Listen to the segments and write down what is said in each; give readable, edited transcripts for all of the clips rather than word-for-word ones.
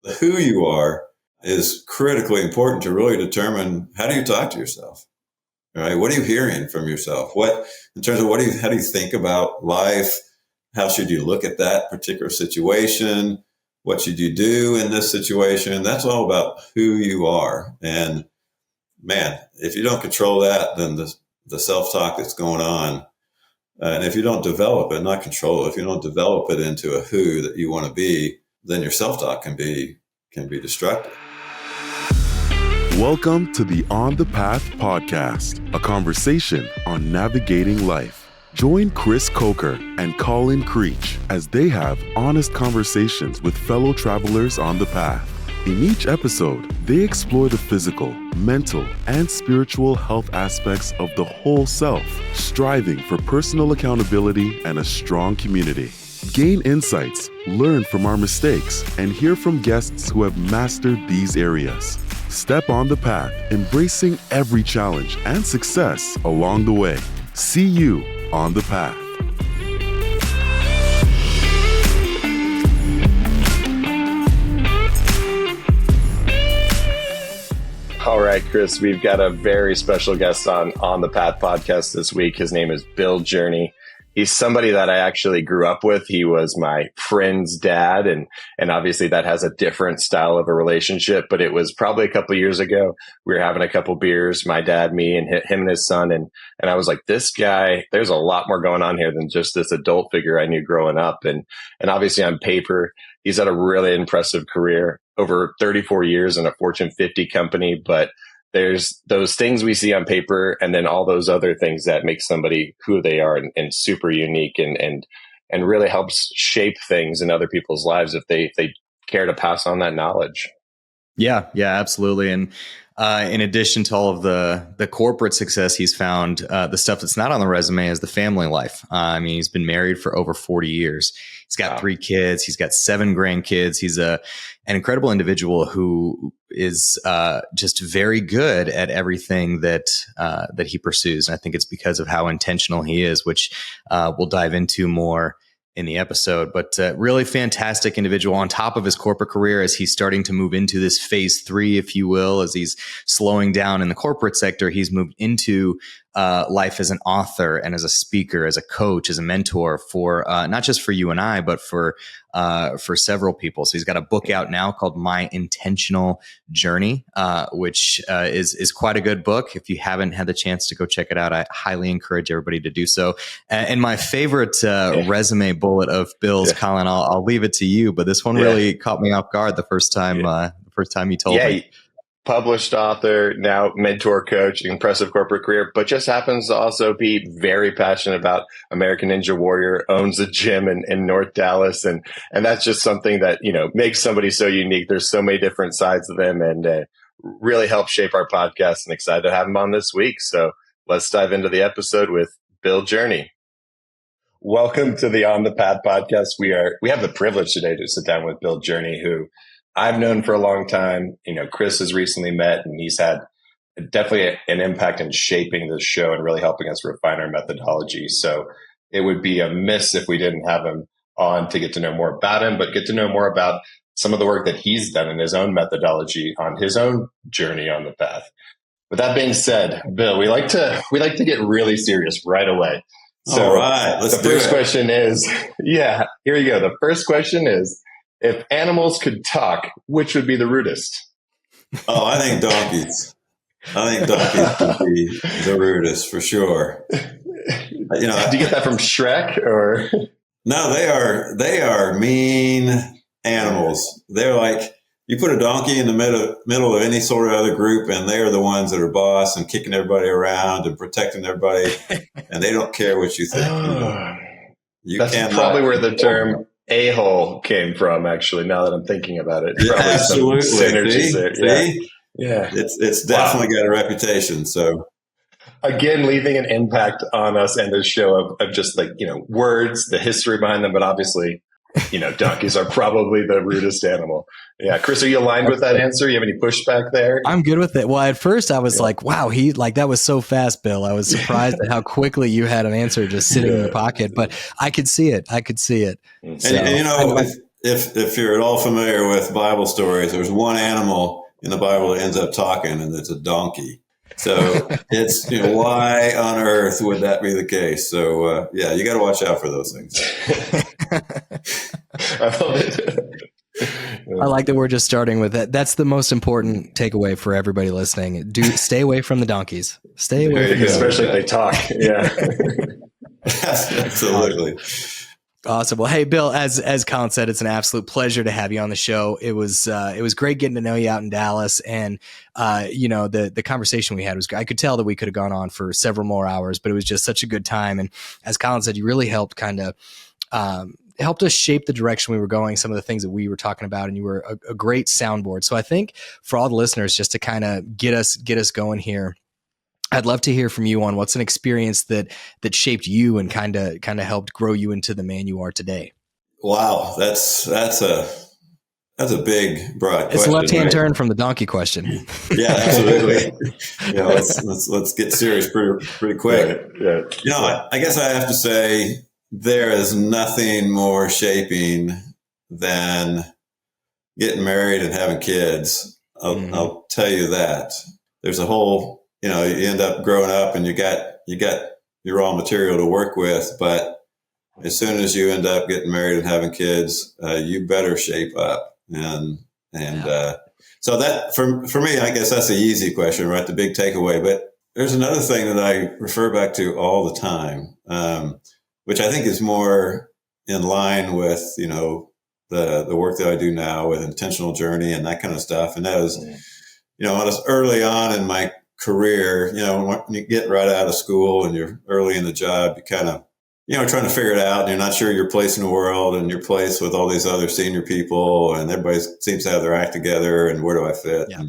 who you are is critically important to really determine how do you talk to yourself, right? What are you hearing from yourself? In terms of how do you think about life? How should you look at that particular situation? What should you do in this situation? That's all about who you are. And man, if you don't control that, then the self-talk that's going on, and if you don't develop it, not control it, if you don't develop it into a who that you want to be, then your self-talk can be destructive. Welcome to the On the Path podcast, a conversation on navigating life. Join Chris Coker and Colin Chris as they have honest conversations with fellow travelers on the path. In each episode, they explore the physical, mental, and spiritual health aspects of the whole self, striving for personal accountability and a strong community. Gain insights, learn from our mistakes, and hear from guests who have mastered these areas. Step on the path, embracing every challenge and success along the way. See you on the path. All right, Chris, we've got a very special guest on the Path podcast this week. His name is Bill Journey. He's somebody that I actually grew up with. He was my friend's dad, and obviously that has a different style of a relationship, but it was probably a couple of years ago. We were having a couple beers, my dad, me, and him and his son, and I was like, this guy, there's a lot more going on here than just this adult figure I knew growing up. And obviously on paper, he's had a really impressive career, over 34 years in a Fortune 50 company, but there's those things we see on paper and then all those other things that make somebody who they are and super unique and really helps shape things in other people's lives if they care to pass on that knowledge. Yeah, absolutely. And in addition to all of the corporate success he's found, the stuff that's not on the resume is the family life. I mean, he's been married for over 40 years. He's got 3 kids. He's got 7 grandkids. He's an incredible individual who is just very good at everything that he pursues. And I think it's because of how intentional he is, which we'll dive into more in the episode. But really fantastic individual on top of his corporate career as he's starting to move into this phase 3, if you will, as he's slowing down in the corporate sector. He's moved into life as an author and as a speaker, as a coach, as a mentor for not just for you and I, but for several people. So he's got a book out now called My Intentional Journey, which is quite a good book. If you haven't had the chance to go check it out, I highly encourage everybody to do so. And my favorite resume bullet of Bill's, Colin, I'll leave it to you, but this one really caught me off guard the first time you told me. Published author, now mentor, coach, impressive corporate career, but just happens to also be very passionate about American Ninja Warrior, owns a gym in North Dallas. And that's just something that, makes somebody so unique. There's so many different sides of them and really helped shape our podcast, and excited to have him on this week. So let's dive into the episode with Bill Journey. Welcome to the On the Path podcast. We have the privilege today to sit down with Bill Journey, who I've known for a long time. Chris has recently met, and he's had definitely an impact in shaping this show and really helping us refine our methodology. So it would be a miss if we didn't have him on to get to know more about him, but get to know more about some of the work that he's done in his own methodology on his own journey on the path. With that being said, Bill, we like to get really serious right away. So all right, let's do it. The first question is, here you go. The first question is, if animals could talk, which would be the rudest? Oh, I think donkeys. Would be the rudest for sure. Did you get that from Shrek or? No, they are mean animals. They're like, you put a donkey in the middle of any sort of other group, and they are the ones that are boss and kicking everybody around and protecting everybody, and they don't care what you think. That's probably where the term a-hole came from, actually, now that I'm thinking about it. Yeah, absolutely. See? Yeah. It's definitely got a reputation. So again, leaving an impact on us and this show of just words, the history behind them, but obviously, donkeys are probably the rudest animal. Yeah. Chris, are you aligned with that answer? You have any pushback there? I'm good with it. Well, at first I was like, wow, that was so fast, Bill. I was surprised at how quickly you had an answer just sitting in your pocket, but I could see it. And, so, and if you're at all familiar with Bible stories, there's one animal in the Bible that ends up talking, and it's a donkey. So it's, why on earth would that be the case? So you got to watch out for those things. I like that we're just starting with that. That's the most important takeaway for everybody listening. Stay away from the donkeys. Stay away from especially if they talk. Yeah. Absolutely. Awesome. Well, hey, Bill, as Colin said, it's an absolute pleasure to have you on the show. It was great getting to know you out in Dallas, and the conversation we had was great. I could tell that we could have gone on for several more hours, but it was just such a good time. And as Colin said, you really helped helped us shape the direction we were going, some of the things that we were talking about, and you were a great soundboard. So I think for all the listeners, just to kind of get us going here, I'd love to hear from you on what's an experience that shaped you and kind of helped grow you into the man you are today. Wow, that's a big, broad question. It's a left-hand turn from the donkey question. Yeah, absolutely. Let's get serious pretty quick. Yeah. I guess I have to say there is nothing more shaping than getting married and having kids. I'll tell you that. There's a whole, you end up growing up and you got your raw material to work with, but as soon as you end up getting married and having kids, you better shape up. So that for me, I guess that's the easy question, right? The big takeaway. But there's another thing that I refer back to all the time, which I think is more in line with, the work that I do now with intentional journey and that kind of stuff. And that was, when I was early on in my career, when you get right out of school and you're early in the job, you kind of, trying to figure it out, and you're not sure your place in the world and your place with all these other senior people, and everybody seems to have their act together, and where do I fit? Yeah.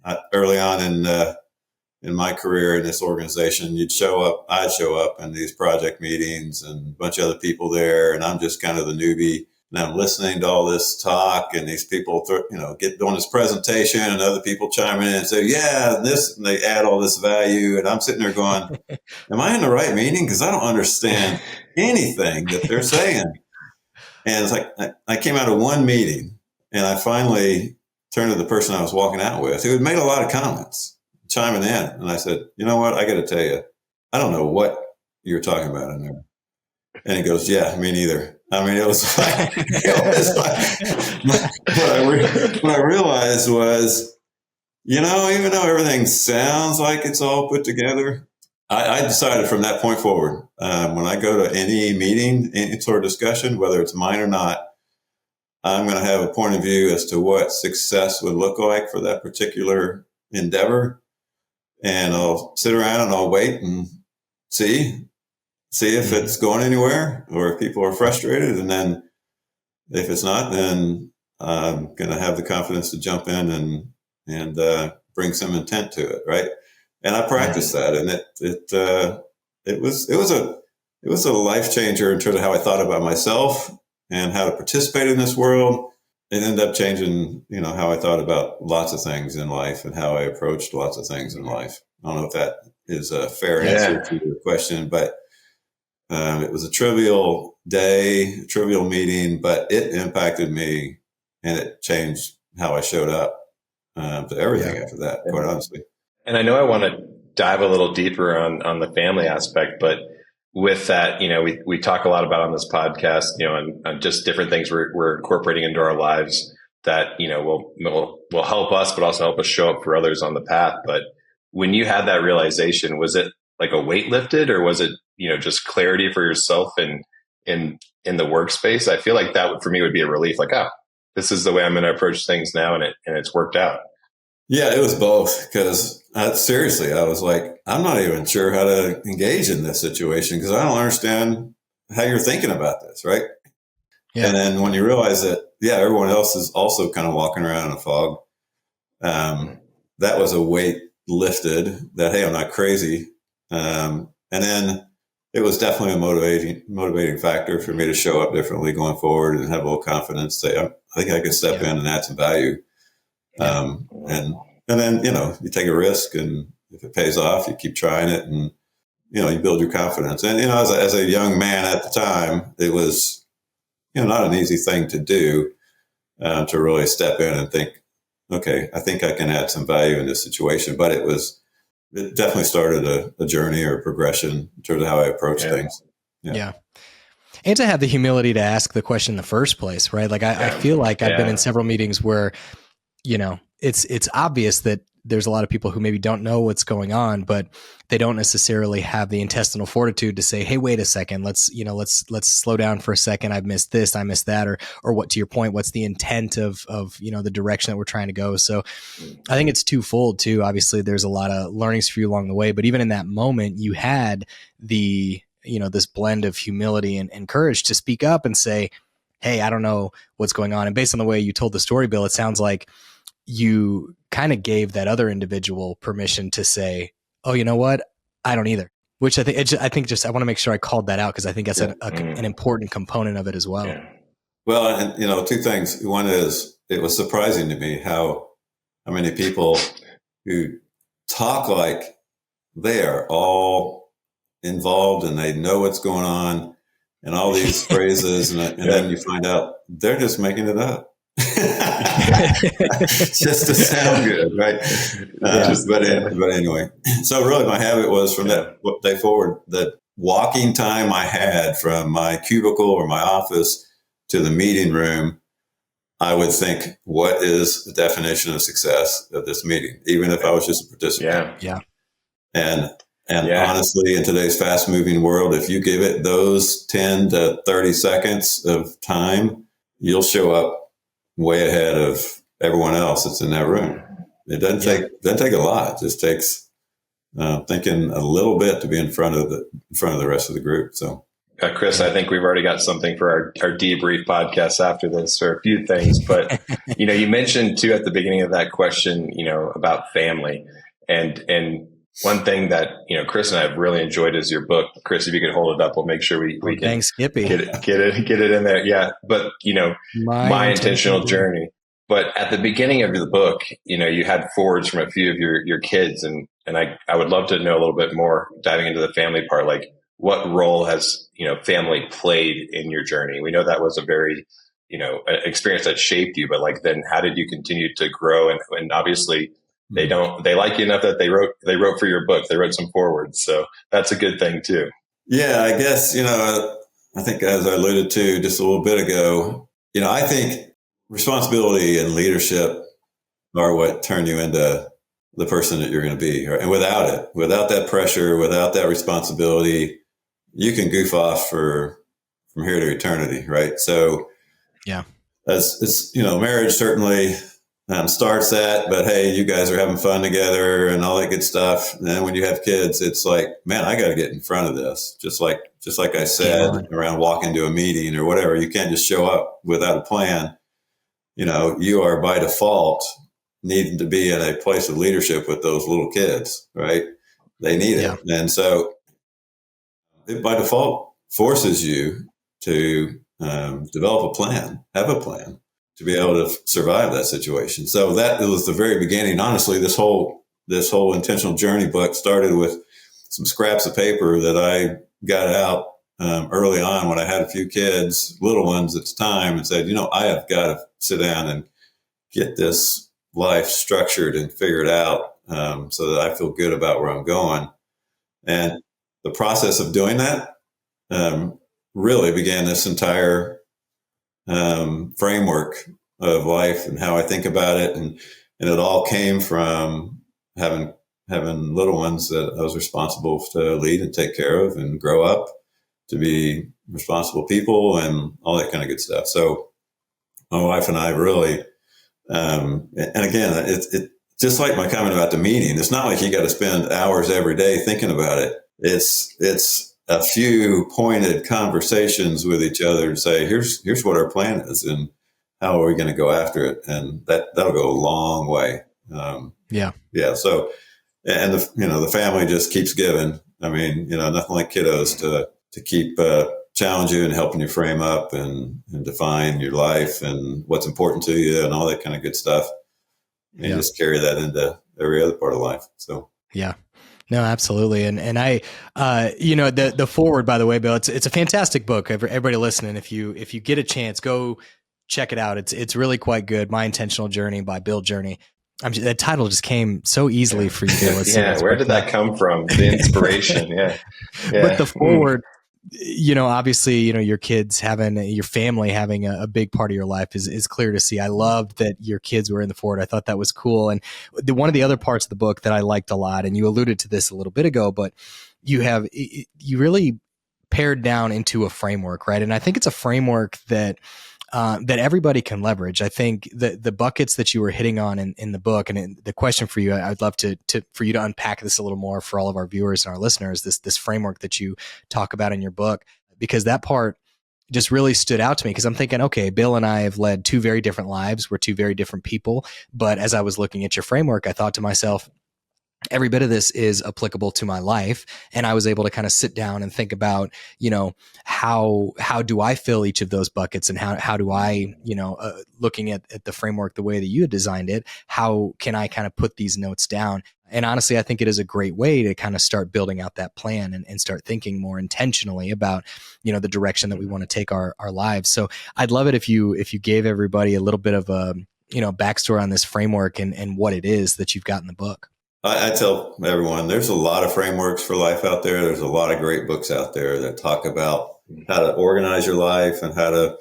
And early on in my career in this organization, I'd show up in these project meetings and a bunch of other people there, and I'm just kind of the newbie. And I'm listening to all this talk, and these people, get doing this presentation, and other people chiming in and say, "Yeah, this," and they add all this value, and I'm sitting there going, "Am I in the right meeting? Because I don't understand anything that they're saying." And it's like I came out of one meeting, and I finally turned to the person I was walking out with, who had made a lot of comments, chiming in, and I said, "You know what? I got to tell you, I don't know what you're talking about in there." And he goes, "Yeah, me neither." I mean, it was like what I realized was, even though everything sounds like it's all put together, I decided from that point forward, when I go to any meeting, any sort of discussion, whether it's mine or not, I'm going to have a point of view as to what success would look like for that particular endeavor. And I'll sit around and I'll wait and see if it's going anywhere or if people are frustrated. And then if it's not, then I'm going to have the confidence to jump in and bring some intent to it. Right. And I practiced that, and it was a life changer in terms of how I thought about myself and how to participate in this world. It ended up changing, how I thought about lots of things in life and how I approached lots of things in life. I don't know if that is a fair answer to your question, but it was a trivial day, a trivial meeting, but it impacted me, and it changed how I showed up to everything after that, quite honestly. And I know I want to dive a little deeper on the family aspect, but with that, we talk a lot about on this podcast, on just different things we're incorporating into our lives that, will help us, but also help us show up for others on the path. But when you had that realization, was it like a weight lifted, or was it, just clarity for yourself and in the workspace? I feel like that for me would be a relief. Like, this is the way I'm going to approach things now, and it's worked out. Yeah, it was both, because seriously, I was like, I'm not even sure how to engage in this situation because I don't understand how you're thinking about this, right? Yeah. And then when you realize that, everyone else is also kind of walking around in a fog, that was a weight lifted that, hey, I'm not crazy. And then it was definitely a motivating factor for me to show up differently going forward and have a little confidence, say, I think I can step in and add some value. And then, you take a risk, and if it pays off, you keep trying it, and, you build your confidence. And, as a young man at the time, it was not an easy thing to do, to really step in and think, okay, I think I can add some value in this situation. But it definitely started a journey or a progression in terms of how I approach things. Yeah. And to have the humility to ask the question in the first place, right? Like I feel like I've been in several meetings where, it's obvious that there's a lot of people who maybe don't know what's going on, but they don't necessarily have the intestinal fortitude to say, hey, wait a second, let's slow down for a second. I've missed this, I missed that, or what, to your point, what's the intent of the direction that we're trying to go. So I think it's twofold too. Obviously there's a lot of learnings for you along the way, but even in that moment you had this blend of humility and courage to speak up and say, hey, I don't know what's going on. And based on the way you told the story, Bill, it sounds like you kind of gave that other individual permission to say, oh, you know what? I don't either. Which I want to make sure I called that out because I think that's an important component of it as well. Yeah. Well, and two things. One is it was surprising to me how many people who talk like they are all involved and they know what's going on and all these phrases, and then you find out they're just making it up. Just to sound good, right? But anyway, so really my habit was from that day forward, that walking time I had from my cubicle or my office to the meeting room, I would think, what is the definition of success of this meeting, even if I was just a participant? Yeah. And honestly, in today's fast moving world, if you give it those 10 to 30 seconds of time, you'll show up way ahead of everyone else that's in that room. It doesn't take a lot. It just takes thinking a little bit to be in front of the rest of the group. So, Chris, I think we've already got something for our debrief podcast after this, or a few things. But you mentioned too at the beginning of that question, about family, and one thing that Chris and I have really enjoyed is your book. Chris, if you could hold it up, we'll make sure we can thanks, Skippy. get it in there. Yeah, but my intentional journey. But at the beginning of the book, you had forwards from a few of your kids, and I would love to know a little bit more, diving into the family part. Like, what role has family played in your journey? We know that was a very experience that shaped you, but then how did you continue to grow? And obviously, they like you enough that they wrote for your book. They wrote some forwards. So that's a good thing too. Yeah, I guess, I think as I alluded to just a little bit ago, I think responsibility and leadership are what turn you into the person that you're going to be. And without that pressure, without that responsibility, you can goof off from here to eternity. Right. So yeah, it's marriage certainly starts that, but hey, you guys are having fun together and all that good stuff. And then when you have kids, it's like, man, I got to get in front of this. Just like I said, around walking to a meeting or whatever, you can't just show up without a plan. You are by default needing to be in a place of leadership with those little kids, right? They need it. And so it by default forces you to develop a plan, have a plan, to be able to survive that situation. So that was the very beginning. Honestly, this whole intentional journey book started with some scraps of paper that I got out early on when I had a few kids, little ones at the time, and said, I have got to sit down and get this life structured and figured out so that I feel good about where I'm going. And the process of doing that really began this entire framework of life and how I think about it. And it all came from having little ones that I was responsible to lead and take care of and grow up to be responsible people and all that kind of good stuff. So my wife and I really, and again, it just like my comment about the meeting, it's not like you got to spend hours every day thinking about it. It's a few pointed conversations with each other to say, here's what our plan is and how are we going to go after it? And that'll go a long way. Yeah. So, and the family just keeps giving. I mean, nothing like kiddos to keep challenge you and helping you frame up and define your life and what's important to you and all that kind of good stuff. And you just carry that into every other part of life. So, yeah. No, absolutely. And I, the forward, by the way, Bill, it's a fantastic book. Everybody listening, if you get a chance, go check it out. It's really quite good. My Intentional Journey by Bill Journey. That title just came so easily for you, Bill. Yeah, where did that come from? The inspiration. Yeah. But the forward, obviously, your kids your family having a big part of your life is clear to see. I loved that your kids were in the forward. I thought that was cool. And one of the other parts of the book that I liked a lot, and you alluded to this a little bit ago, but you really pared down into a framework, right? And I think it's a framework that everybody can leverage. I think the buckets that you were hitting on in the book, and the question for you, I'd love for you to unpack this a little more for all of our viewers and our listeners, this framework that you talk about in your book, because that part just really stood out to me, because I'm thinking, okay, Bill and I have led two very different lives. We're two very different people. But as I was looking at your framework, I thought to myself, every bit of this is applicable to my life. And I was able to kind of sit down and think about, how do I fill each of those buckets, and how do I, looking at the framework, the way that you had designed it, how can I kind of put these notes down? And honestly, I think it is a great way to kind of start building out that plan and start thinking more intentionally about, the direction that we want to take our lives. So I'd love it if you gave everybody a little bit of a, backstory on this framework and what it is that you've got in the book. I tell everyone there's a lot of frameworks for life out there. There's a lot of great books out there that talk about how to organize your life and how to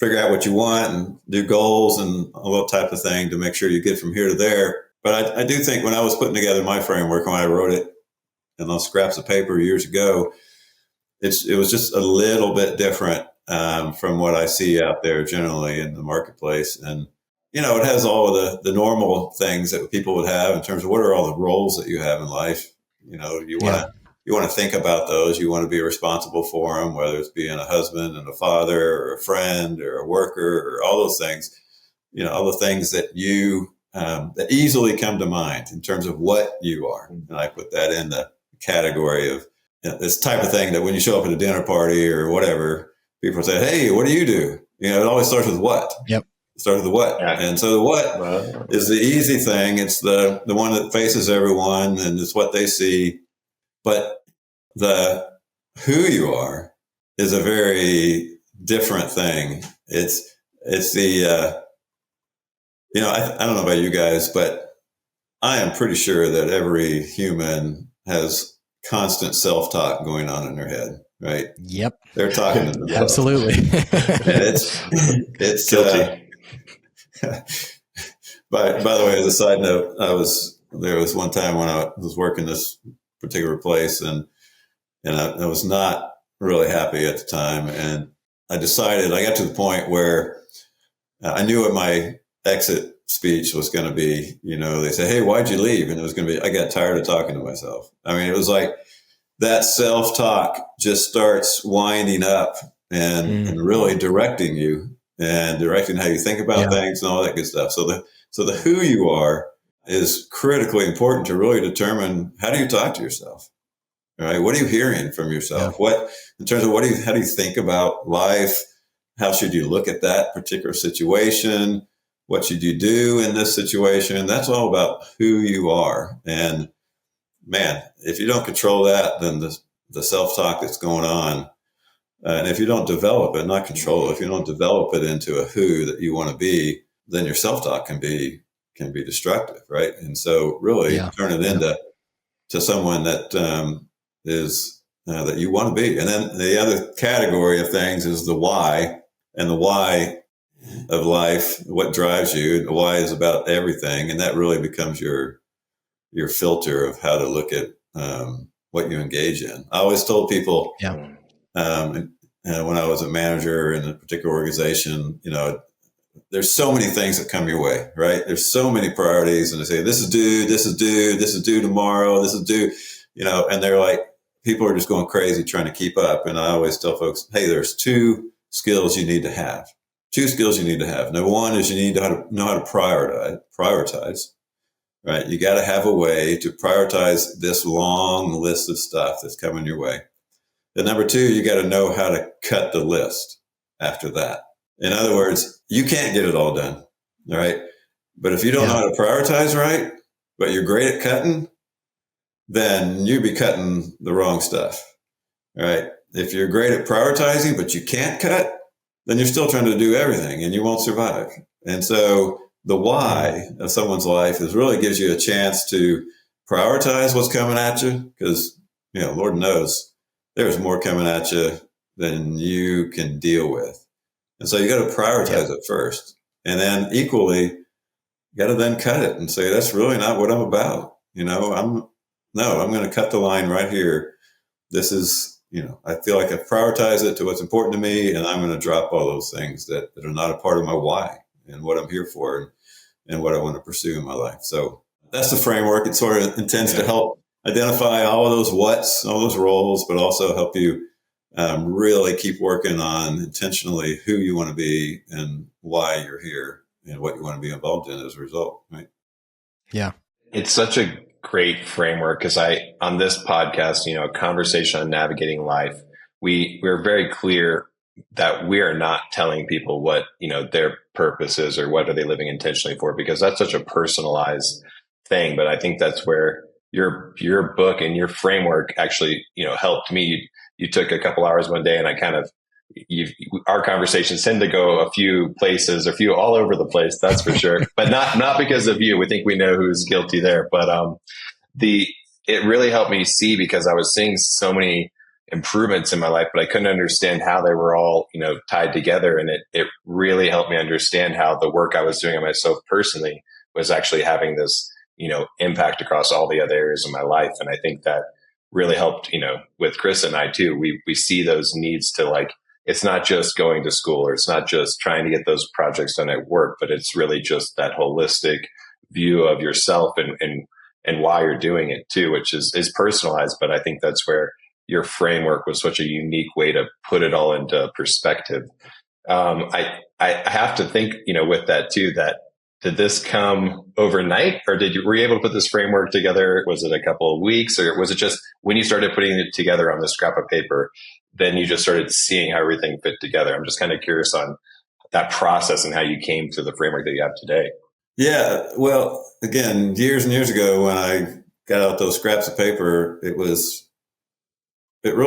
figure out what you want and do goals and all that type of thing to make sure you get from here to there. But I do think when I was putting together my framework, when I wrote it in those scraps of paper years ago, it was just a little bit different from what I see out there generally in the marketplace. And it has all of the normal things that people would have in terms of what are all the roles that you have in life. You want to think about those. You want to be responsible for them, whether it's being a husband and a father or a friend or a worker or all those things. All the things that that easily come to mind in terms of what you are. And I put that in the category of this type of thing that when you show up at a dinner party or whatever, people say, "Hey, what do you do?" It always starts with what. Yep. Start with the what. Yeah. And so the what is the easy thing. It's the one that faces everyone, and it's what they see. But the who you are is a very different thing. It's the, I don't know about you guys, but I am pretty sure that every human has constant self-talk going on in their head, right? Yep. They're talking to themselves. Absolutely. And it's guilty. By the way, as a side note, there was one time when I was working this particular place, and I was not really happy at the time, and I got to the point where I knew what my exit speech was going to be. They say, "Hey, why'd you leave?" And it was going to be, I got tired of talking to myself. I mean, it was like that self-talk just starts winding up and really directing you. And directing how you think about things and all that good stuff. So the who you are is critically important to really determine how do you talk to yourself, right? What are you hearing from yourself? What, in terms of how do you think about life? How should you look at that particular situation? What should you do in this situation? That's all about who you are. And man, if you don't control that, then the self-talk that's going on, and if you don't develop it, not control it, if you don't develop it into a who that you want to be, then your self-talk can be destructive, right? And so really turn it into someone that is that you want to be. And then the other category of things is the why, and the why of life, what drives you. The why is about everything, and that really becomes your filter of how to look at what you engage in. I always told people, when I was a manager in a particular organization, there's so many things that come your way, right? There's so many priorities, and they say, this is due, this is due, this is due tomorrow, this is due, and they're like, people are just going crazy trying to keep up. And I always tell folks, hey, there's two skills you need to have. Number one is you need to know how to prioritize, right? You got to have a way to prioritize this long list of stuff that's coming your way. And number two, you got to know how to cut the list after that. In other words, you can't get it all done, all right? But if you don't know how to prioritize right, but you're great at cutting, then you'd be cutting the wrong stuff, right? If you're great at prioritizing, but you can't cut, then you're still trying to do everything and you won't survive. And so the why of someone's life is really gives you a chance to prioritize what's coming at you, because, Lord knows there's more coming at you than you can deal with. And so you got to prioritize it first. And then equally, you got to then cut it and say, that's really not what I'm about. I'm going to cut the line right here. This is, I feel like I prioritize it to what's important to me, and I'm going to drop all those things that are not a part of my why and what I'm here for and what I want to pursue in my life. So that's the framework. It sort of intends to help identify all of those what's, all those roles, but also help you really keep working on intentionally who you want to be and why you're here and what you want to be involved in as a result, right? Yeah. It's such a great framework because on this podcast, a conversation on navigating life, we're very clear that we are not telling people what, their purpose is or what are they living intentionally for, because that's such a personalized thing. But I think that's where your book and your framework actually, helped me. You took a couple hours one day and I kind of, our conversations tend to go a few places, a few all over the place. That's for sure. But not because of you. We think we know who's guilty there. But it really helped me see, because I was seeing so many improvements in my life, but I couldn't understand how they were all, tied together. And it really helped me understand how the work I was doing on myself personally was actually having this, impact across all the other areas of my life. And I think that really helped, with Chris and I too. We see those needs to it's not just going to school, or it's not just trying to get those projects done at work, but it's really just that holistic view of yourself and why you're doing it too, which is personalized. But I think that's where your framework was such a unique way to put it all into perspective. I have to think, with that too, that did this come overnight, or were you able to put this framework together? Was it a couple of weeks, or was it just when you started putting it together on the scrap of paper, then you just started seeing how everything fit together? I'm just kind of curious on that process and how you came to the framework that you have today. Yeah. Well, again, years and years ago, when I got out those scraps of paper, it really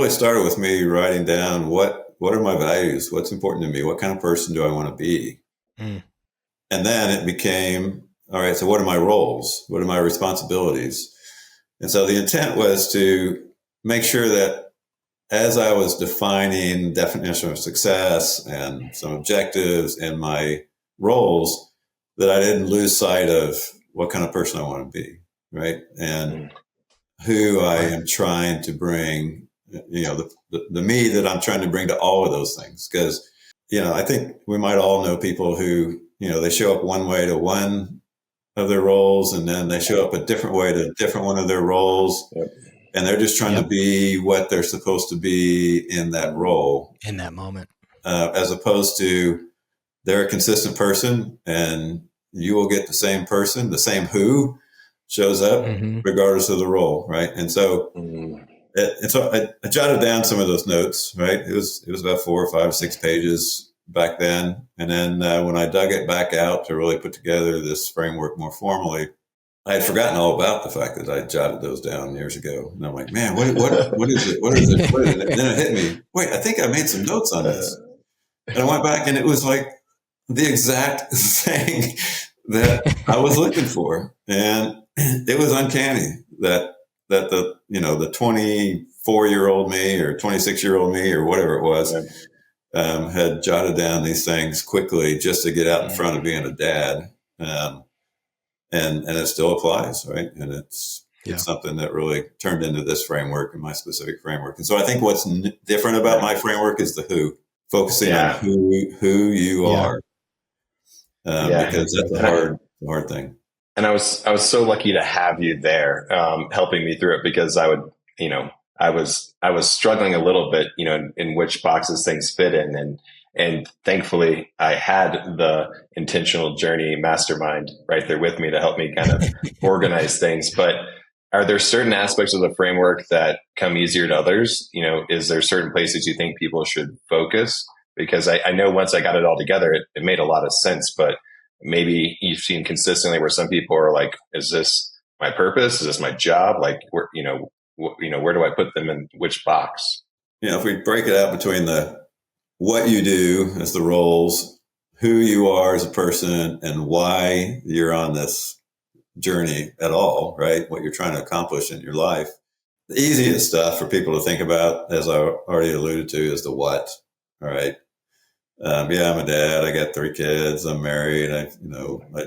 started with me writing down what are my values? What's important to me? What kind of person do I want to be? Mm. And then it became, all right, so what are my roles? What are my responsibilities? And so the intent was to make sure that as I was defining definition of success and some objectives and my roles, that I didn't lose sight of what kind of person I want to be, right? And who I am trying to bring, the me that I'm trying to bring to all of those things. Because, I think we might all know people who, they show up one way to one of their roles, and then they show up a different way to a different one of their roles. Yep. And they're just trying to be what they're supposed to be in that role. In that moment. As opposed to they're a consistent person, and you will get the same person, the same who shows up regardless of the role, right? And so, I jotted down some of those notes, right? It was about 4 or 5 or 6 pages back then. And then when I dug it back out to really put together this framework more formally, I had forgotten all about the fact that I jotted those down years ago. And I'm like, man, what is it? What is it? And then it hit me. Wait, I think I made some notes on this. And I went back, and it was like the exact thing that I was looking for. And it was uncanny that the 24-year-old me or 26-year-old me or whatever it was had jotted down these things quickly just to get out in front of being a dad. And it still applies, right? And it's something that really turned into this framework and my specific framework. And so I think what's different about my framework is the who, focusing on who you are, because that's a hard thing. And I was so lucky to have you there, helping me through it, because I was struggling a little bit, in which boxes things fit in. And thankfully, I had the Intentional Journey Mastermind right there with me to help me kind of organize things. But are there certain aspects of the framework that come easier to others? Is there certain places you think people should focus? Because I know once I got it all together, it made a lot of sense. But maybe you've seen consistently where some people are like, is this my purpose? Is this my job? Like, where, where do I put them in which box? If we break it out between the what you do as the roles, who you are as a person, and why you're on this journey at all, right? What you're trying to accomplish in your life. The easiest stuff for people to think about, as I already alluded to, is the what. All right. I'm a dad. I got 3 kids. I'm married. I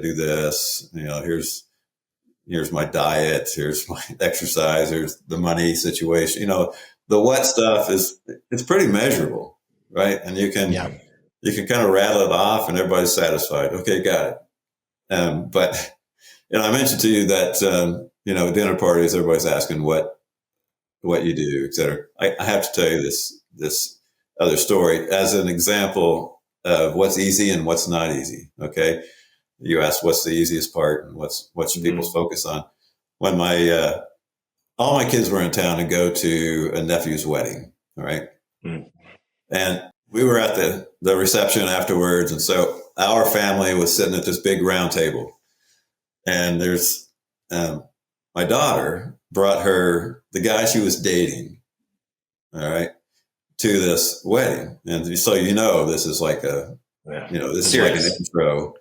do this. Here's my diet. Here's my exercise. Here's the money situation. The what stuff it's pretty measurable, right? And you can kind of rattle it off, and everybody's satisfied. Okay, got it. But I mentioned to you that dinner parties, everybody's asking what you do, et cetera. I have to tell you this other story as an example of what's easy and what's not easy. Okay. You asked what's the easiest part and what should people focus on. When all my kids were in town to go to a nephew's wedding. All right. And we were at the reception afterwards. And so our family was sitting at this big round table, and there's, my daughter brought the guy she was dating. All right. To this wedding. And so, this is like this is like an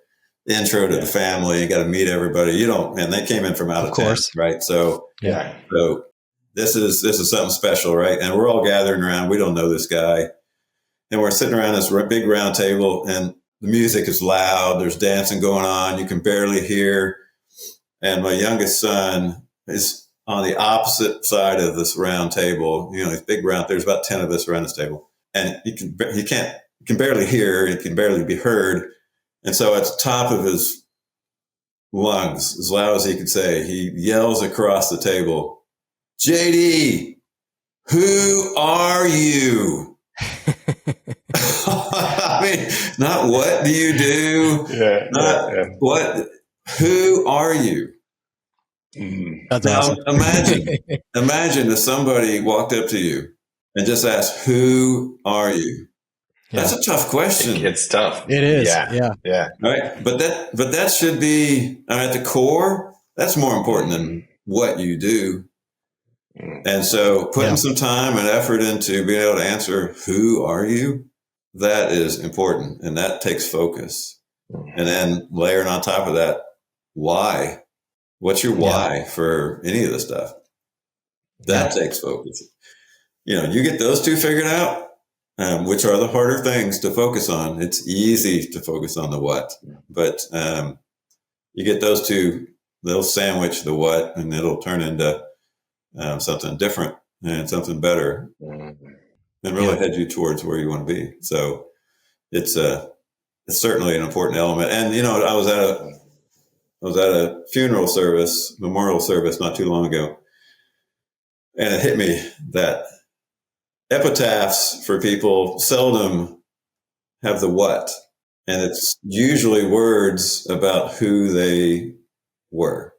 intro to the family. You got to meet everybody. And they came in from out of town, right? So, so this is something special, right? And we're all gathering around. We don't know this guy. And we're sitting around this big round table, and the music is loud. There's dancing going on. You can barely hear. And my youngest son is on the opposite side of this round table. It's big round. There's about 10 of us around this table, and he can barely hear. He can barely be heard. And so at the top of his lungs, as loud as he could say, he yells across the table, "JD, who are you?" I mean, not what do you do? What, who are you? That's awesome. Imagine if somebody walked up to you and just asked, "Who are you?" Yeah. That's a tough question. It's tough. It is. Yeah. Right. But that should be, at the core, that's more important than what you do. And so putting some time and effort into being able to answer, "Who are you?" That is important. And that takes focus. And then layering on top of that, why? What's your why for any of this stuff? That takes focus. You get those two figured out, which are the harder things to focus on. It's easy to focus on the what, but you get those two, they'll sandwich the what, and it'll turn into something different and something better, and really head you towards where you want to be. So it's certainly an important element. And I was at a funeral service, memorial service, not too long ago, and it hit me that epitaphs for people seldom have the what, and it's usually words about who they were.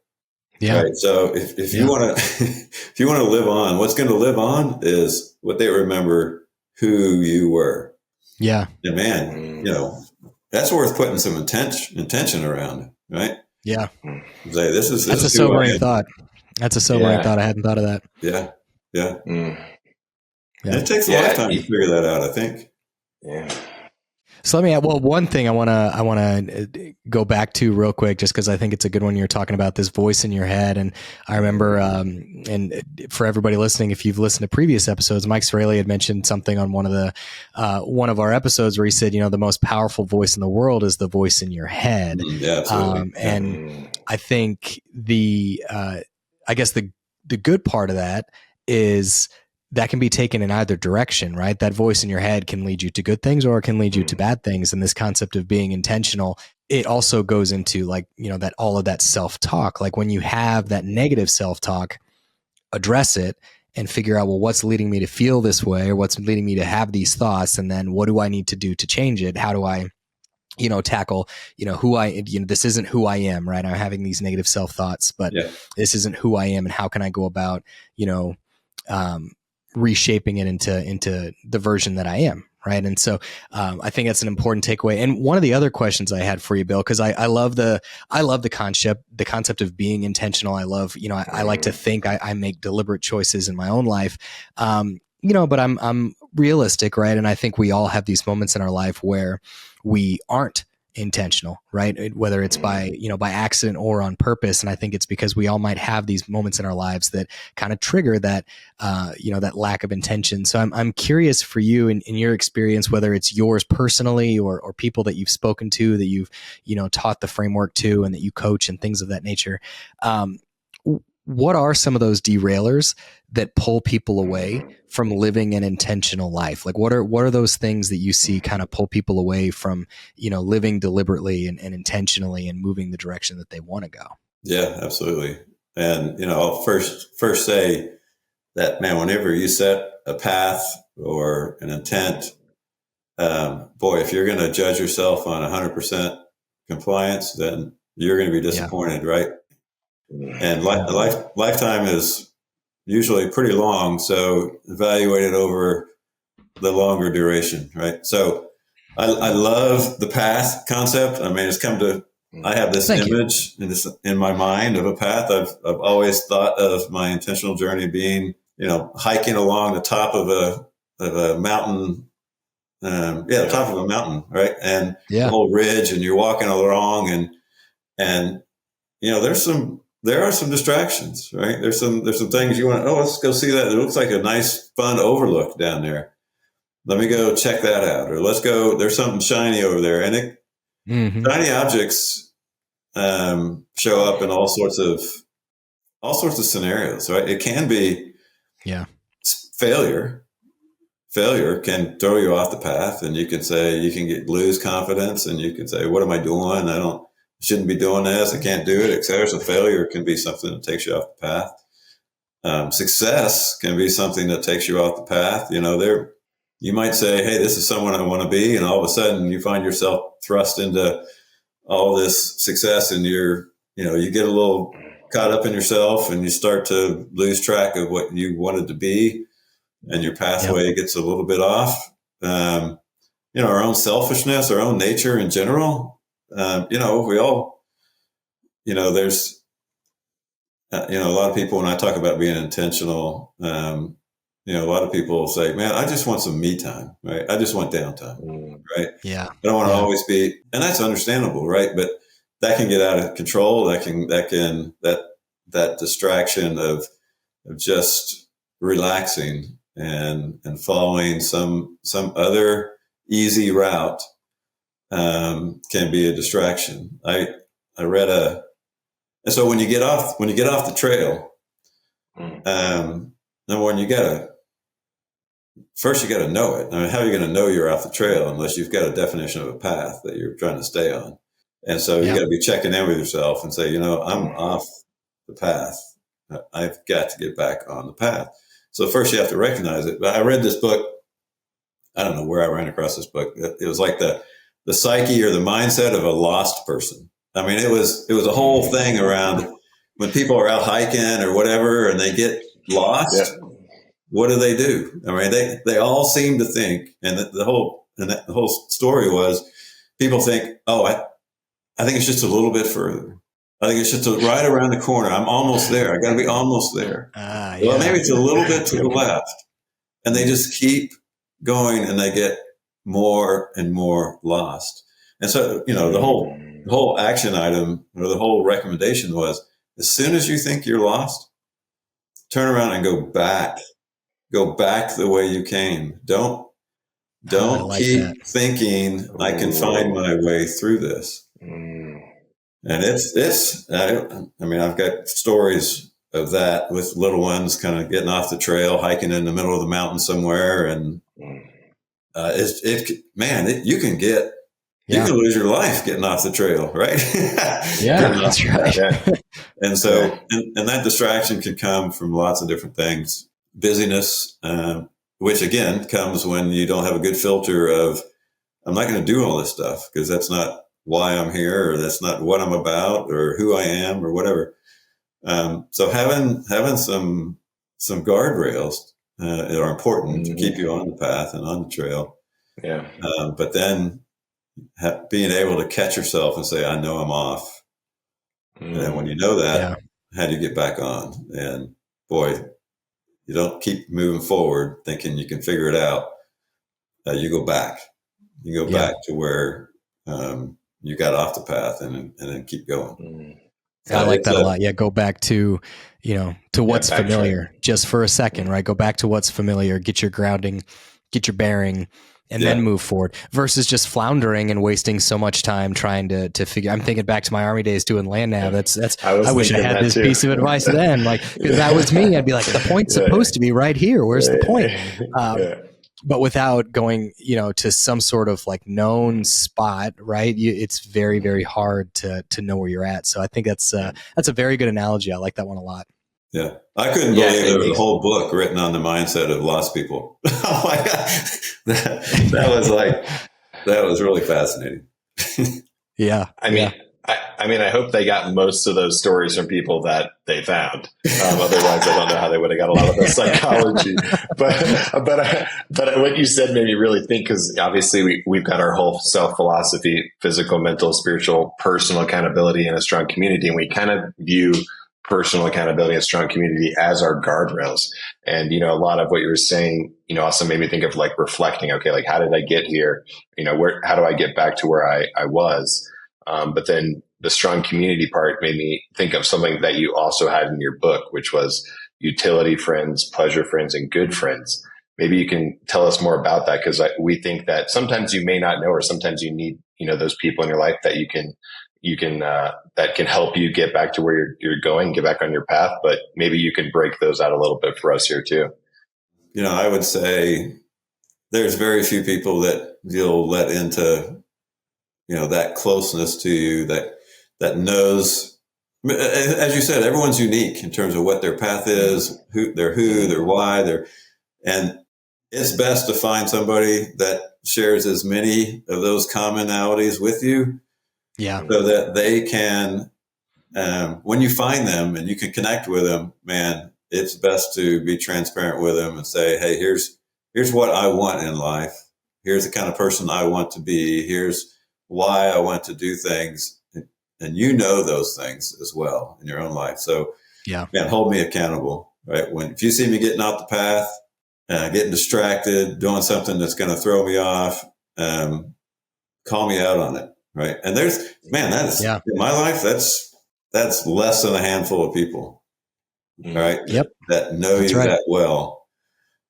Yeah. Right? So if you want to, if you want to live on, what's going to live on is what they remember who you were. Yeah. And man, that's worth putting some intention around, right? Yeah. Say, that's a sobering thought. That's a sobering thought. I hadn't thought of that. Yeah. Yeah. Yeah. It takes a lifetime to figure that out, I think. Yeah. So let me add, one thing I want to go back to real quick, just because I think it's a good one. You're talking about this voice in your head. And I remember, and for everybody listening, if you've listened to previous episodes, Mike Saraley had mentioned something on one of our episodes where he said, the most powerful voice in the world is the voice in your head. Yeah, absolutely. And I think I guess the good part of that is that can be taken in either direction, right? That voice in your head can lead you to good things or it can lead you to bad things. And this concept of being intentional, it also goes into that all of that self-talk. Like when you have that negative self-talk, address it and figure out, well, what's leading me to feel this way, or what's leading me to have these thoughts? And then what do I need to do to change it? How do I, tackle, this isn't who I am, right? I'm having these negative self-thoughts, but this isn't who I am. And how can I go about, reshaping it into the version that I am, right? And so I think that's an important takeaway. And one of the other questions I had for you, Bill, because I love the concept of being intentional. I love, I like to think I make deliberate choices in my own life. But I'm realistic, right? And I think we all have these moments in our life where we aren't intentional, right? Whether it's by accident or on purpose. And I think it's because we all might have these moments in our lives that kind of trigger that, that lack of intention. So I'm curious for you in your experience, whether it's yours personally or people that you've spoken to, that you've, taught the framework to, and that you coach and things of that nature. What are some of those derailers that pull people away from living an intentional life? Like what are those things that you see kind of pull people away from, living deliberately and intentionally and moving the direction that they want to go? Yeah, absolutely. And, I'll first say that, man, whenever you set a path or an intent, boy, if you're going to judge yourself on 100% compliance, then you're going to be disappointed, right? And lifetime is usually pretty long, so evaluate it over the longer duration, right? So I love the path concept. I mean, I have this image in my mind of a path. I've always thought of my intentional journey being, hiking along the top of a mountain. The top of a mountain, right? And the whole ridge, and you're walking along, and there are some distractions, right? There's some things you want. Oh, let's go see that. It looks like a nice, fun overlook down there. Let me go check that out. Or let's go. There's something shiny over there, and shiny objects show up in all sorts of scenarios, right? It can be failure. Failure can throw you off the path, and you can lose confidence, and you can say, "What am I doing? Shouldn't be doing this. I can't do it," etc. So failure can be something that takes you off the path. Success can be something that takes you off the path. You might say, "Hey, this is someone I want to be," and all of a sudden you find yourself thrust into all this success, and you get a little caught up in yourself, and you start to lose track of what you wanted to be, and your pathway gets a little bit off. Our own selfishness, our own nature in general. We all, there's, a lot of people, when I talk about being intentional, a lot of people say, "Man, I just want some me time, right? I just want downtime, right? Yeah. I don't want to always be," and that's understandable, right? But that can get out of control. That distraction of just relaxing and following some other easy route can be a distraction. I read and so when you get off the trail, number one, you got to know it. I mean, how are you going to know you're off the trail unless you've got a definition of a path that you're trying to stay on? And so you got to be checking in with yourself and say, I'm off the path. I've got to get back on the path. So first you have to recognize it. But I read this book. I don't know where I ran across this book. It was like the psyche or the mindset of a lost person. I mean, it was a whole thing around when people are out hiking or whatever and they get lost. Yeah. What do? I mean, they all seem to think, and the whole story was, people think, "Oh, I think it's just a little bit further. I think it's just right around the corner. I'm almost there. I got to be almost there. Well, maybe it's a little bit to the left," and they just keep going, and they get more and more lost. And so, the whole action item or the whole recommendation was, as soon as you think you're lost, turn around and go back the way you came. Don't keep thinking I can find my way through this. And I've got stories of that with little ones kind of getting off the trail, hiking in the middle of the mountain somewhere. And you can lose your life getting off the trail, right? Yeah, that's right. And so, and that distraction can come from lots of different things. Busyness, which again comes when you don't have a good filter of, I'm not going to do all this stuff because that's not why I'm here, or that's not what I'm about, or who I am, or whatever. So having some guardrails are important to keep you on the path and on the trail. Yeah. But then being able to catch yourself and say, I know I'm off. And then when you know that, how do you get back on? And boy, you don't keep moving forward thinking you can figure it out. You go back. You go back to where you got off the path and then keep going. So I like that a lot. Yeah, go back to, to what's familiar just for a second, right? Go back to what's familiar, get your grounding, get your bearing, and then move forward versus just floundering and wasting so much time trying to figure. I'm thinking back to my Army days doing land nav. I wish I had this piece of advice then. Like, because that was me. I'd be like, the point's supposed to be right here. Where's the point? But without going, to some sort of like known spot, right? It's very, very hard to know where you're at. So I think that's a very good analogy. I like that one a lot. Yeah. I couldn't believe there was a whole book written on the mindset of lost people. Oh my God. That was really fascinating. Yeah. I hope they got most of those stories from people that they found. Otherwise, I don't know how they would have got a lot of the psychology. But what you said made me really think, because obviously we've got our whole self philosophy, physical, mental, spiritual, personal accountability, and a strong community, and we kind of view personal accountability and strong community as our guardrails. And, a lot of what you were saying, also made me think of like reflecting, okay, like how did I get here? How do I get back to where I was? But then the strong community part made me think of something that you also had in your book, which was utility friends, pleasure friends, and good friends. Maybe you can tell us more about that, because we think that sometimes you may not know, or sometimes you need, those people in your life that that can help you get back to where you're going, get back on your path. But maybe you can break those out a little bit for us here too. I would say there's very few people that you'll let into, that closeness to you that knows, as you said, everyone's unique in terms of what their path is, their why, and it's best to find somebody that shares as many of those commonalities with you. Yeah. So that they can, when you find them and you can connect with them, man, it's best to be transparent with them and say, hey, here's what I want in life. Here's the kind of person I want to be. Here's why I want to do things. And those things as well in your own life. So, man, hold me accountable, right? If you see me getting off the path, getting distracted, doing something that's going to throw me off, call me out on it. Right. And in my life, that's less than a handful of people. Right. Yep. That know you that well,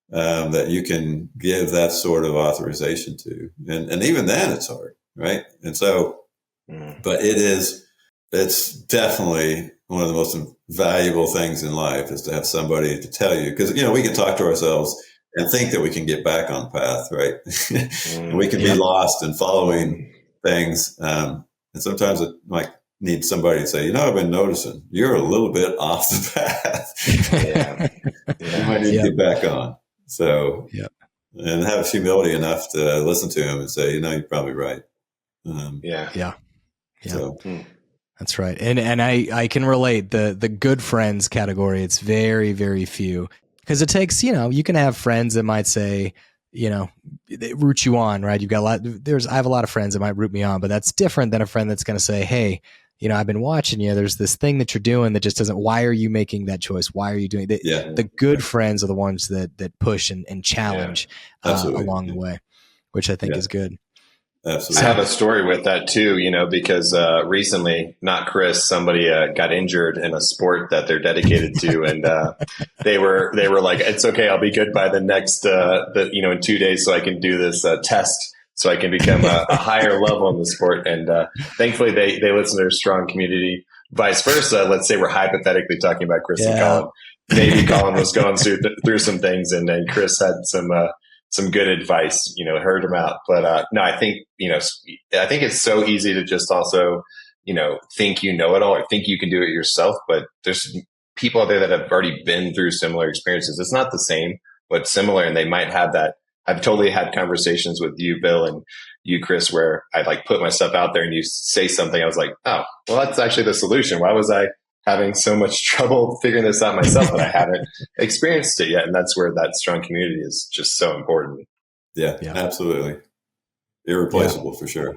that you can give that sort of authorization to. And even then it's hard. Right. And so, but it's definitely one of the most valuable things in life is to have somebody to tell you, because, we can talk to ourselves and think that we can get back on path. Right. And we can be lost in following things. And sometimes it might need somebody to say, I've been noticing you're a little bit off the path. You might need to get back on. So, and have humility enough to listen to him and say, you're probably right. So. That's right. And I can relate the good friends category. It's very, very few, because it takes, you can have friends that might say, they root you on, right? You've got I have a lot of friends that might root me on, but that's different than a friend that's going to say, hey, I've been watching you. There's this thing that you're doing that just doesn't, why are you making that choice? Why are you doing it? The good friends are the ones that push and challenge along the way, which I think is good. Absolutely. I have a story with that too, because recently, not Chris, somebody got injured in a sport that they're dedicated to, and they were like, "It's okay, I'll be good by the next, in 2 days, so I can do this test, so I can become a higher level in the sport." And thankfully, they listen to their strong community. Vice versa, let's say we're hypothetically talking about Chris and Colin. Maybe Colin was going through some things, and then Chris had some good advice, heard him out. But no, I think, I think it's so easy to just also, think it all or think you can do it yourself. But there's people out there that have already been through similar experiences. It's not the same, but similar. And they might have that. I've totally had conversations with you, Bill, and you, Chris, where I like put myself out there and you say something. I was like, oh, well, that's actually the solution. Why was I having so much trouble figuring this out myself, but I haven't experienced it yet? And that's where that strong community is just so important. Yeah, absolutely. irreplaceable for sure.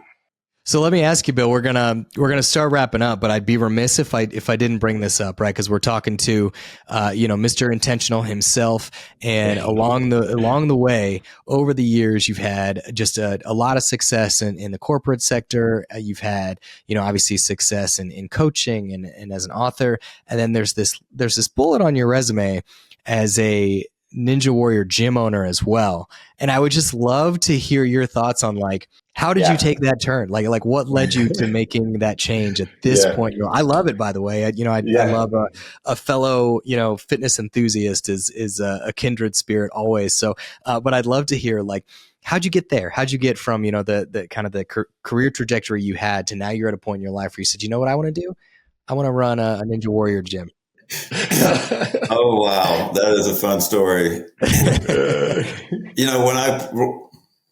So let me ask you, Bill. We're gonna start wrapping up, but I'd be remiss if I didn't bring this up, right? Because we're talking to, Mr. Intentional himself, and along the way, over the years, you've had just a lot of success in the corporate sector. You've had, obviously success in coaching and as an author, and then there's this bullet on your resume as a Ninja Warrior gym owner as well. And I would just love to hear your thoughts on how did you take that turn? Like what led you to making that change at this point? I love it, by the way. I love a fellow, fitness enthusiast is a kindred spirit always. So, but I'd love to hear how'd you get there? How'd you get from, the kind of the career trajectory you had to now you're at a point in your life where you said, you know what I want to do? I want to run a Ninja Warrior gym. Oh, wow. That is a fun story.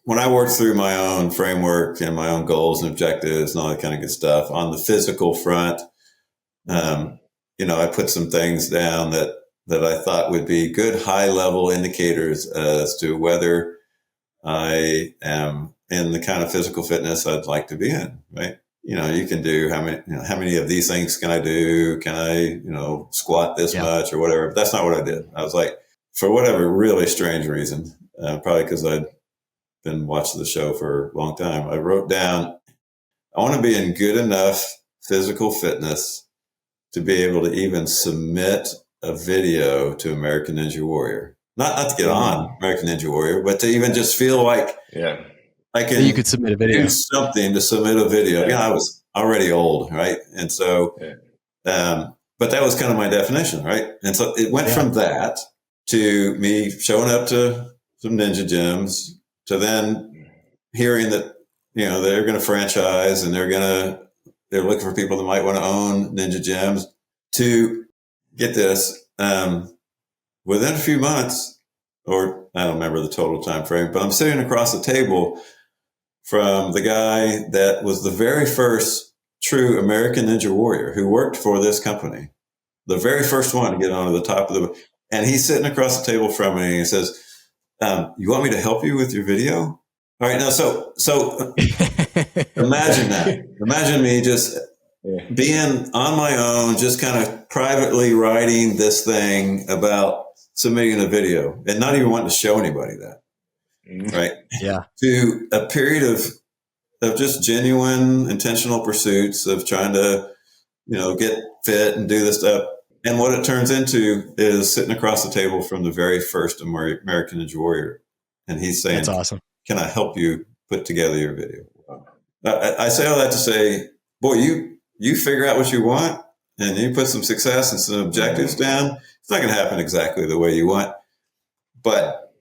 When I worked through my own framework and my own goals and objectives and all that kind of good stuff on the physical front, I put some things down that I thought would be good high level indicators as to whether I am in the kind of physical fitness I'd like to be in, right? You can do how many of these things can I do? Can I, squat this much or whatever? But that's not what I did. I was like, for whatever really strange reason, probably because I'd been watching the show for a long time, I wrote down, I want to be in good enough physical fitness to be able to even submit a video to American Ninja Warrior. Not to get on American Ninja Warrior, but to even just feel like you could submit a video. Do something to submit a video. I was already old, right? And so, but that was kind of my definition, right? And so it went from that to me showing up to some ninja gyms to then hearing that, they're going to franchise and they're looking for people that might want to own ninja gyms to get this, within a few months, or I don't remember the total time frame, but I'm sitting across the table from the guy that was the very first true American Ninja Warrior who worked for this company, the very first one to get onto the top of and he's sitting across the table from me and he says, you want me to help you with your video? All right. Now, so imagine that. Imagine me just being on my own, just kind of privately writing this thing about submitting a video and not even wanting to show anybody that. Right. Yeah. To a period of just genuine, intentional pursuits of trying to, get fit and do this stuff. And what it turns into is sitting across the table from the very first American Ninja Warrior. And he's saying, that's awesome. Can I help you put together your video? I say all that to say, boy, you figure out what you want and you put some success and some objectives down. It's not going to happen exactly the way you want, but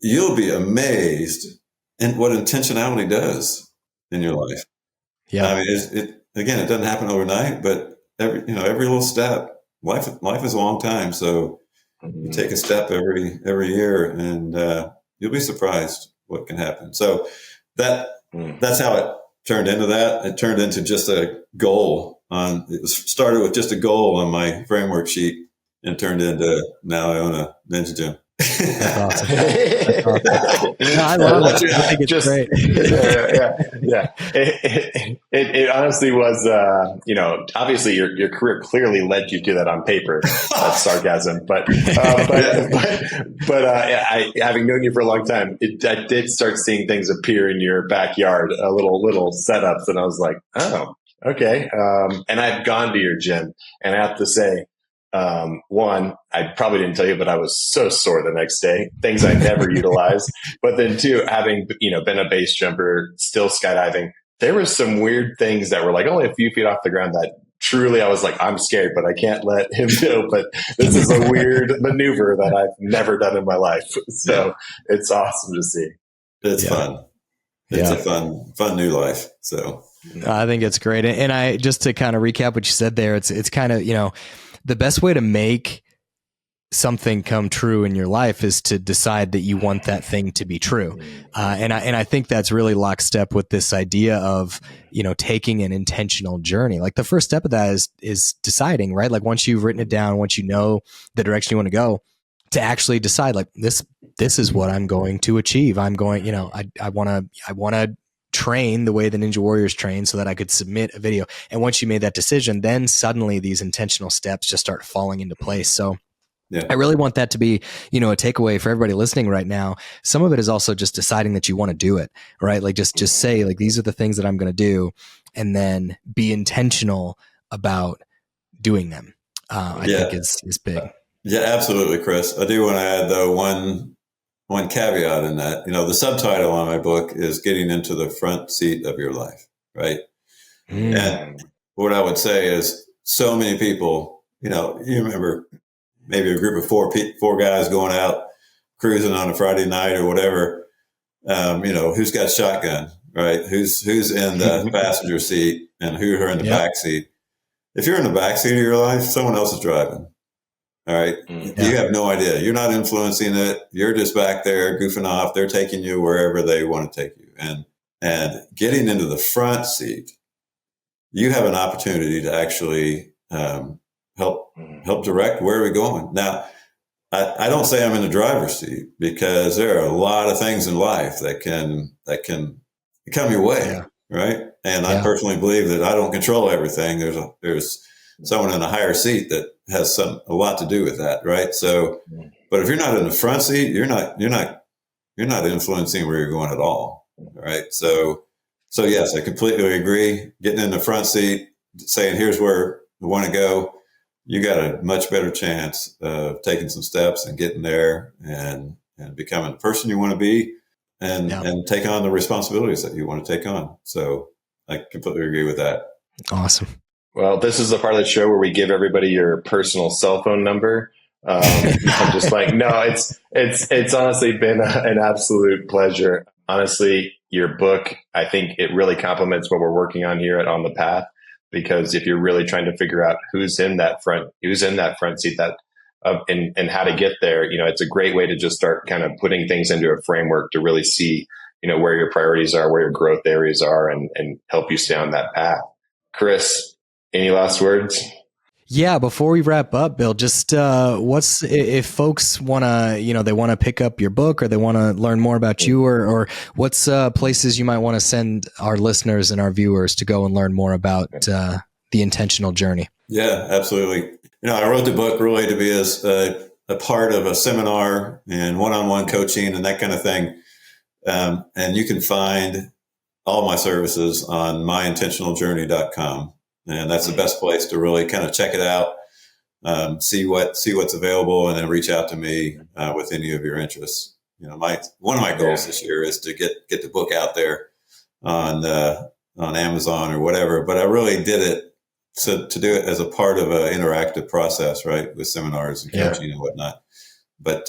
you'll be amazed at what intentionality does in your life. Yeah. I mean, it doesn't happen overnight, but every little step, life is a long time. So you take a step every year and, you'll be surprised what can happen. So that's how it turned into that. It turned into just a goal started with just a goal on my framework sheet and turned into now I own a ninja gym. That's awesome. That's awesome. No, I love it. I think it's great. Yeah. It honestly was, obviously your career clearly led you to that on paper. That's sarcasm, but having known you for a long time, I did start seeing things appear in your backyard, little setups, and I was like, oh, okay. And I've gone to your gym, and I have to say, one, I probably didn't tell you, but I was so sore the next day, things I never utilized. But then two, having, been a base jumper, still skydiving, there were some weird things that were like only a few feet off the ground that truly I was like, I'm scared, but I can't let him know. But this is a weird maneuver that I've never done in my life. So it's awesome to see. It's fun. It's a fun new life. So I think it's great. And I, just to kind of recap what you said there, it's kind of, the best way to make something come true in your life is to decide that you want that thing to be true. And I think that's really lockstep with this idea of, taking an intentional journey. Like the first step of that is deciding, right? Like once you've written it down, once you know the direction you want to go, to actually decide like this is what I'm going to achieve. I'm going, I want to train the way the Ninja Warriors train so that I could submit a video. And once you made that decision, then suddenly these intentional steps just start falling into place. So Yeah. I really want that to be, a takeaway for everybody listening right now. Some of it is also just deciding that you want to do it, right? Like just say like, these are the things that I'm going to do, and then be intentional about doing them. I think is big. Yeah, absolutely, Chris. I do want to add though, one caveat in that, the subtitle on my book is Getting into the Front Seat of Your Life, right? And what I would say is so many people, you remember maybe a group of four guys going out cruising on a Friday night or whatever, who's got shotgun, right? Who's in the passenger seat and who are in the back seat. If you're in the back seat of your life, someone else is driving. All right. You have no idea. You're not influencing it. You're just back there goofing off. They're taking you wherever they want to take you. And getting into the front seat, you have an opportunity to actually help direct where we're going. Now, I don't say I'm in the driver's seat, because there are a lot of things in life that can come your way, right? And I personally believe that I don't control everything. There's someone in a higher seat that has a lot to do with that, right? So, but if you're not in the front seat, you're not influencing where you're going at all, right? So yes, I completely agree. Getting in the front seat, saying here's where we want to go, you got a much better chance of taking some steps and getting there and becoming the person you want to be and take on the responsibilities that you want to take on. So I completely agree with that. Awesome. Well, this is the part of the show where we give everybody your personal cell phone number. I'm just like, no, it's honestly been an absolute pleasure. Honestly, your book, I think it really complements what we're working on here at On the Path, because if you're really trying to figure out who's in that front seat and how to get there, it's a great way to just start kind of putting things into a framework to really see, where your priorities are, where your growth areas are, and help you stay on that path. Chris, any last words? Yeah, before we wrap up, Bill, just what's if folks want to, they want to pick up your book, or they want to learn more about you, or what's places you might want to send our listeners and our viewers to go and learn more about the intentional journey? Yeah, absolutely. I wrote the book really to be a part of a seminar and one-on-one coaching and that kind of thing. And you can find all my services on myintentionaljourney.com. And that's the best place to really kind of check it out, see what's available, and then reach out to me with any of your interests. One of my goals this year is to get the book out there on Amazon or whatever. But I really did it to do it as a part of an interactive process, right, with seminars and coaching and whatnot. But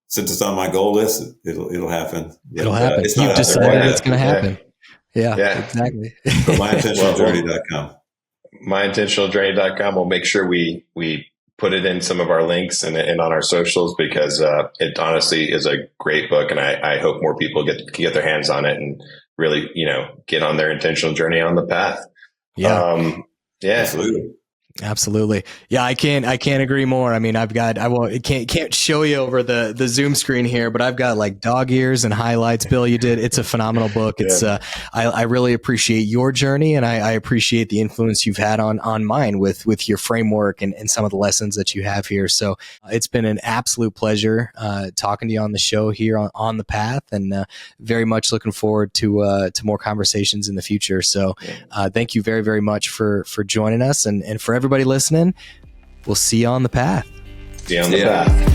since it's on my goal list, it'll happen. It'll happen. You've decided it's going to happen. Yeah, exactly. So myintentionaljourney.com. Myintentionaljourney.com. We'll make sure we put it in some of our links and on our socials, because it honestly is a great book, and I hope more people get their hands on it and really, get on their intentional journey on the path. Yeah. Absolutely. Yeah, I can't agree more. I mean, I can't show you over the Zoom screen here, but I've got like dog ears and highlights. Bill, it's a phenomenal book. It's I really appreciate your journey, and I appreciate the influence you've had on mine with your framework and some of the lessons that you have here. So it's been an absolute pleasure talking to you on the show here on the path, and very much looking forward to more conversations in the future. So thank you very, very much for joining us, and for everybody listening, we'll see you on the path. See you on the path.